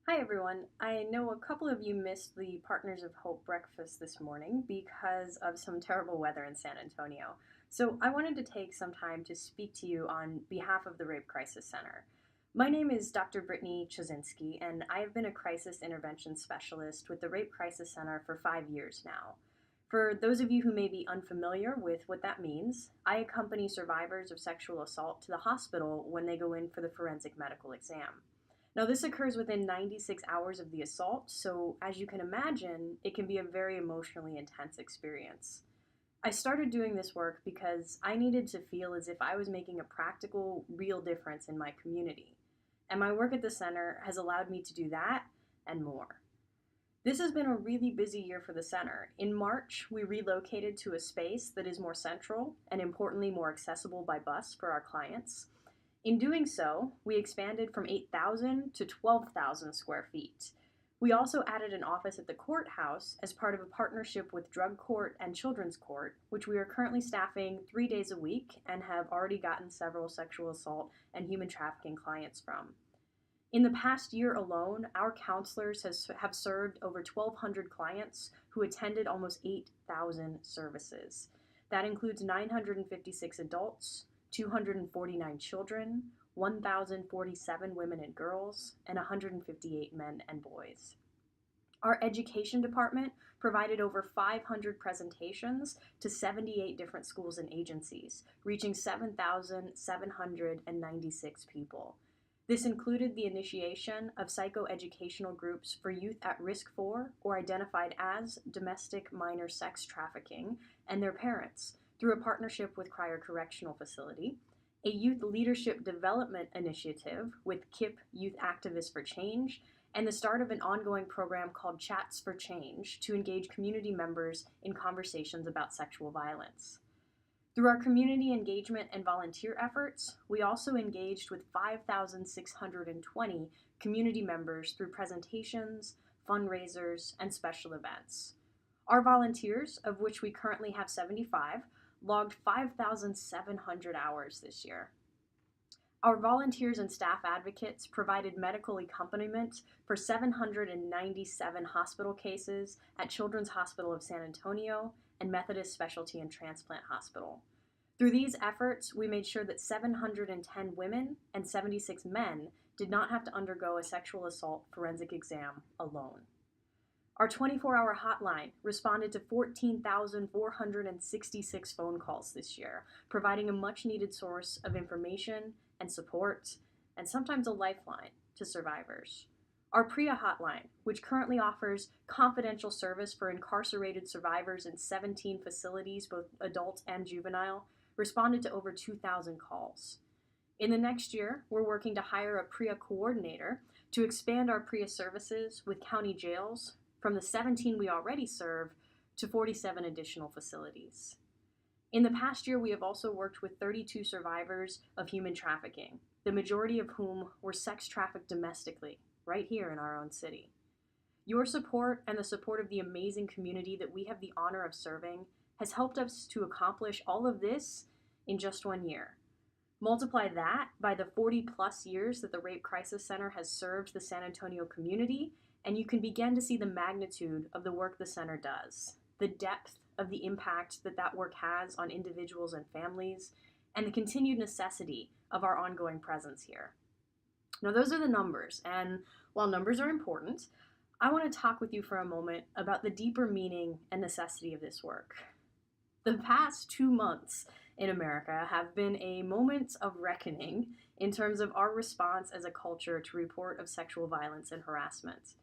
Hi everyone. I know a couple of you missed the Partners of Hope breakfast this morning because of some terrible weather in San Antonio. So I wanted to take some time to speak to you on behalf of the Rape Crisis Center. My name is Dr. Brittany Chosinski, and I have been a crisis intervention specialist with the Rape Crisis Center for 5 years now. For those of you who may be unfamiliar with what that means, I accompany survivors of sexual assault to the hospital when they go in for the forensic medical exam. Now, this occurs within 96 hours of the assault, so as you can imagine, it can be a very emotionally intense experience. I started doing this work because I needed to feel as if I was making a practical, real difference in my community. And my work at the center has allowed me to do that and more. This has been a really busy year for the center. In March, we relocated to a space that is more central and importantly more accessible by bus for our clients. In doing so, we expanded from 8,000 to 12,000 square feet. We also added an office at the courthouse as part of a partnership with Drug Court and Children's Court, which we are currently staffing 3 days a week and have already gotten several sexual assault and human trafficking clients from. In the past year alone, our counselors have served over 1,200 clients who attended almost 8,000 services. That includes 956 adults, 249 children, 1,047 women and girls, and 158 men and boys. Our education department provided over 500 presentations to 78 different schools and agencies, reaching 7,796 people. This included the initiation of psychoeducational groups for youth at risk for or identified as domestic minor sex trafficking and their parents through a partnership with Cryer Correctional Facility, a youth leadership development initiative with KIP Youth Activists for Change, and the start of an ongoing program called Chats for Change to engage community members in conversations about sexual violence. Through our community engagement and volunteer efforts, we also engaged with 5,620 community members through presentations, fundraisers, and special events. Our volunteers, of which we currently have 75, logged 5,700 hours this year. Our volunteers and staff advocates provided medical accompaniment for 797 hospital cases at Children's Hospital of San Antonio and Methodist Specialty and Transplant Hospital. Through these efforts, we made sure that 710 women and 76 men did not have to undergo a sexual assault forensic exam alone. Our 24-hour hotline responded to 14,466 phone calls this year, providing a much-needed source of information and support, and sometimes a lifeline to survivors. Our PRIA hotline, which currently offers confidential service for incarcerated survivors in 17 facilities, both adult and juvenile, responded to over 2,000 calls. In the next year, we're working to hire a PRIA coordinator to expand our PRIA services with county jails from the 17 we already serve to 47 additional facilities. In the past year, we have also worked with 32 survivors of human trafficking, the majority of whom were sex trafficked domestically, right here in our own city. Your support and the support of the amazing community that we have the honor of serving has helped us to accomplish all of this in just 1 year. Multiply that by the 40 plus years that the Rape Crisis Center has served the San Antonio community, and you can begin to see the magnitude of the work the center does, the depth of the impact that that work has on individuals and families, and the continued necessity of our ongoing presence here. Now, those are the numbers, and while numbers are important, I want to talk with you for a moment about the deeper meaning and necessity of this work. The past 2 months in America have been a moment of reckoning in terms of our response as a culture to report of sexual violence and harassment.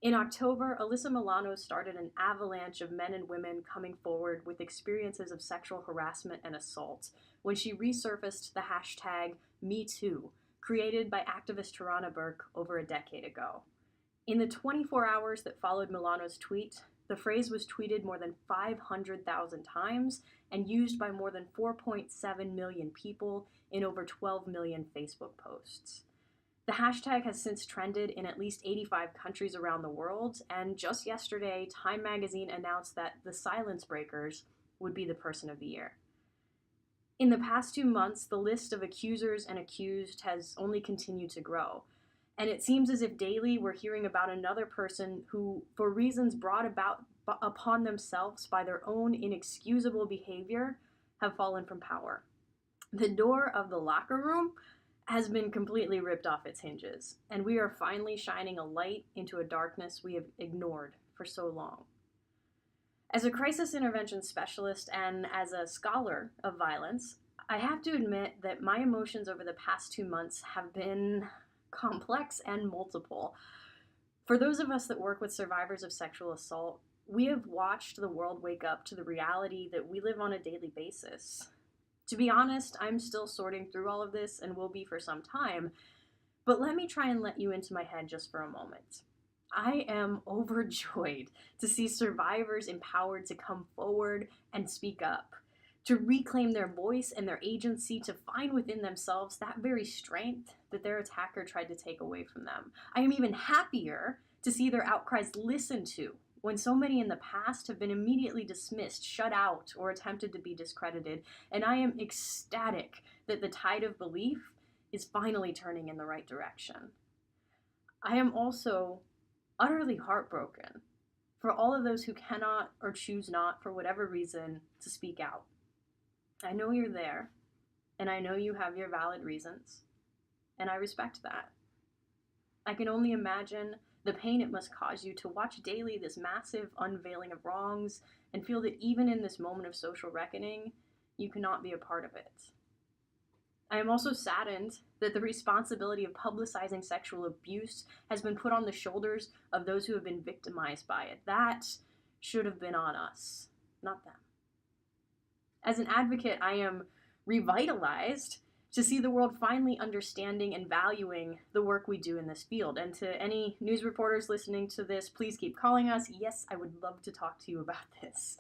In October, Alyssa Milano started an avalanche of men and women coming forward with experiences of sexual harassment and assault when she resurfaced the hashtag #MeToo, created by activist Tarana Burke over a decade ago. In the 24 hours that followed Milano's tweet, the phrase was tweeted more than 500,000 times and used by more than 4.7 million people in over 12 million Facebook posts. The hashtag has since trended in at least 85 countries around the world, and just yesterday, Time magazine announced that the Silence Breakers would be the Person of the Year. In the past 2 months, the list of accusers and accused has only continued to grow. And it seems as if daily we're hearing about another person who, for reasons brought about upon themselves by their own inexcusable behavior, have fallen from power. The door of the locker room has been completely ripped off its hinges, and we are finally shining a light into a darkness we have ignored for so long. As a crisis intervention specialist and as a scholar of violence, I have to admit that my emotions over the past 2 months have been complex and multiple. For those of us that work with survivors of sexual assault, we have watched the world wake up to the reality that we live on a daily basis. To be honest, I'm still sorting through all of this and will be for some time, but let me try and let you into my head just for a moment. I am overjoyed to see survivors empowered to come forward and speak up, to reclaim their voice and their agency, to find within themselves that very strength that their attacker tried to take away from them. I am even happier to see their outcries listened to when so many in the past have been immediately dismissed, shut out, or attempted to be discredited. And I am ecstatic that the tide of belief is finally turning in the right direction. I am also utterly heartbroken for all of those who cannot or choose not, for whatever reason, to speak out. I know you're there, and I know you have your valid reasons, and I respect that. I can only imagine the pain it must cause you to watch daily this massive unveiling of wrongs and feel that even in this moment of social reckoning, you cannot be a part of it. I am also saddened that the responsibility of publicizing sexual abuse has been put on the shoulders of those who have been victimized by it. That should have been on us, not them. As an advocate, I am revitalized to see the world finally understanding and valuing the work we do in this field. And to any news reporters listening to this, please keep calling us. Yes, I would love to talk to you about this.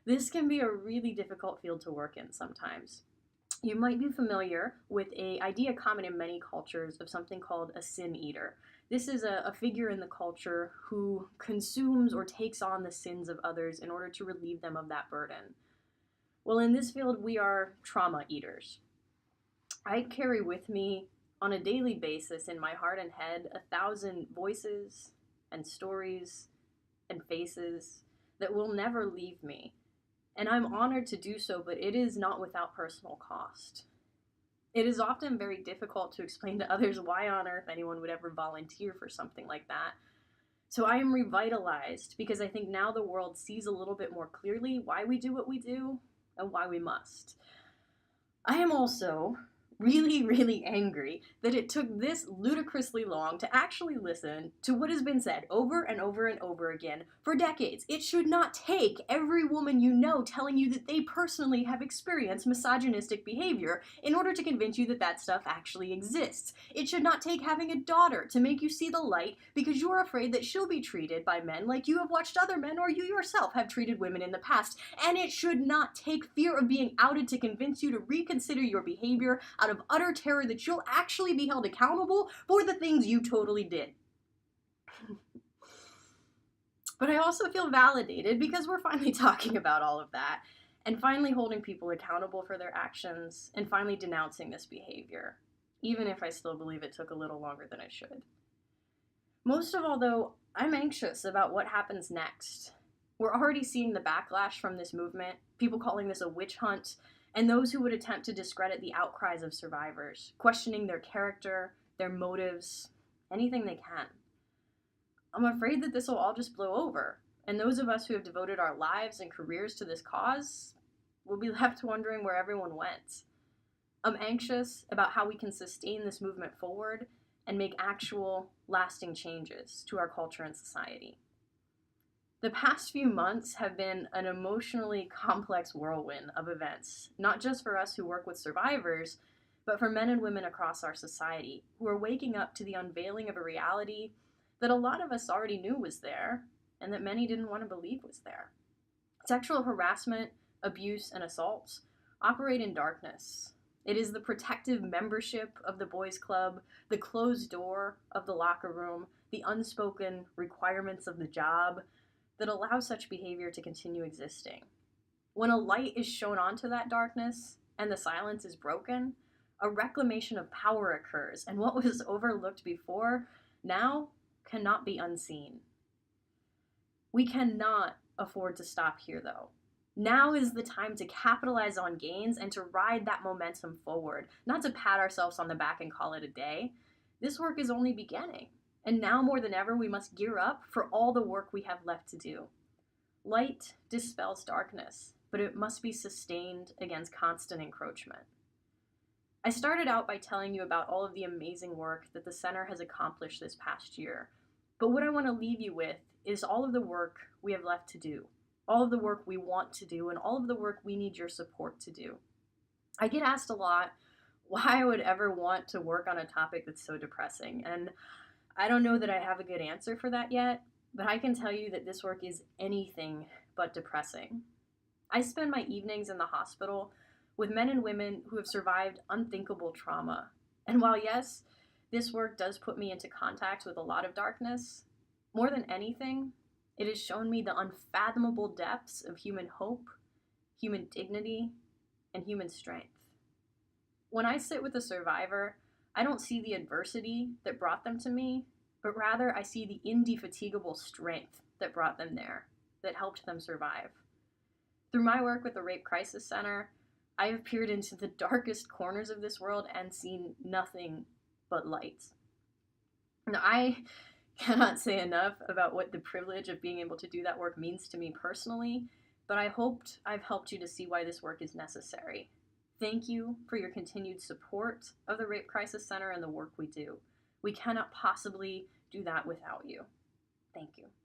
This can be a really difficult field to work in sometimes. You might be familiar with an idea common in many cultures of something called a sin eater. This is a figure in the culture who consumes or takes on the sins of others in order to relieve them of that burden. Well, in this field, we are trauma eaters. I carry with me on a daily basis in my heart and head 1,000 voices and stories and faces that will never leave me. And I'm honored to do so, but it is not without personal cost. It is often very difficult to explain to others why on earth anyone would ever volunteer for something like that. So I am revitalized because I think now the world sees a little bit more clearly why we do what we do and why we must. I am also really, really angry that it took this ludicrously long to actually listen to what has been said over and over and over again for decades. It should not take every woman you know telling you that they personally have experienced misogynistic behavior in order to convince you that that stuff actually exists. It should not take having a daughter to make you see the light because you're afraid that she'll be treated by men like you have watched other men or you yourself have treated women in the past. And it should not take fear of being outed to convince you to reconsider your behavior out of utter terror that you'll actually be held accountable for the things you totally did. But I also feel validated because we're finally talking about all of that and finally holding people accountable for their actions and finally denouncing this behavior, even if I still believe it took a little longer than it should. Most of all, though, I'm anxious about what happens next. We're already seeing the backlash from this movement, people calling this a witch hunt, and those who would attempt to discredit the outcries of survivors, questioning their character, their motives, anything they can. I'm afraid that this will all just blow over, and those of us who have devoted our lives and careers to this cause will be left wondering where everyone went. I'm anxious about how we can sustain this movement forward and make actual, lasting changes to our culture and society. The past few months have been an emotionally complex whirlwind of events, not just for us who work with survivors, but for men and women across our society who are waking up to the unveiling of a reality that a lot of us already knew was there and that many didn't want to believe was there. Sexual harassment, abuse, and assaults operate in darkness. It is the protective membership of the boys' club, the closed door of the locker room, the unspoken requirements of the job that allow such behavior to continue existing. When a light is shown onto that darkness and the silence is broken, A reclamation of power occurs, and what was overlooked before now cannot be unseen. We cannot afford to stop here, though. Now is the time to capitalize on gains and to ride that momentum forward, not to pat ourselves on the back and call it a day. This work is only beginning, and now more than ever, we must gear up for all the work we have left to do. Light dispels darkness, but it must be sustained against constant encroachment. I started out by telling you about all of the amazing work that the center has accomplished this past year, but what I want to leave you with is all of the work we have left to do, all of the work we want to do, and all of the work we need your support to do. I get asked a lot why I would ever want to work on a topic that's so depressing, and I don't know that I have a good answer for that yet, but I can tell you that this work is anything but depressing. I spend my evenings in the hospital with men and women who have survived unthinkable trauma. And while, yes, this work does put me into contact with a lot of darkness, more than anything, it has shown me the unfathomable depths of human hope, human dignity, and human strength. When I sit with a survivor, I don't see the adversity that brought them to me, but rather I see the indefatigable strength that brought them there, that helped them survive. Through my work with the Rape Crisis Center, I have peered into the darkest corners of this world and seen nothing but light. Now, I cannot say enough about what the privilege of being able to do that work means to me personally, but I hoped I've helped you to see why this work is necessary. Thank you for your continued support of the Rape Crisis Center and the work we do. We cannot possibly do that without you. Thank you.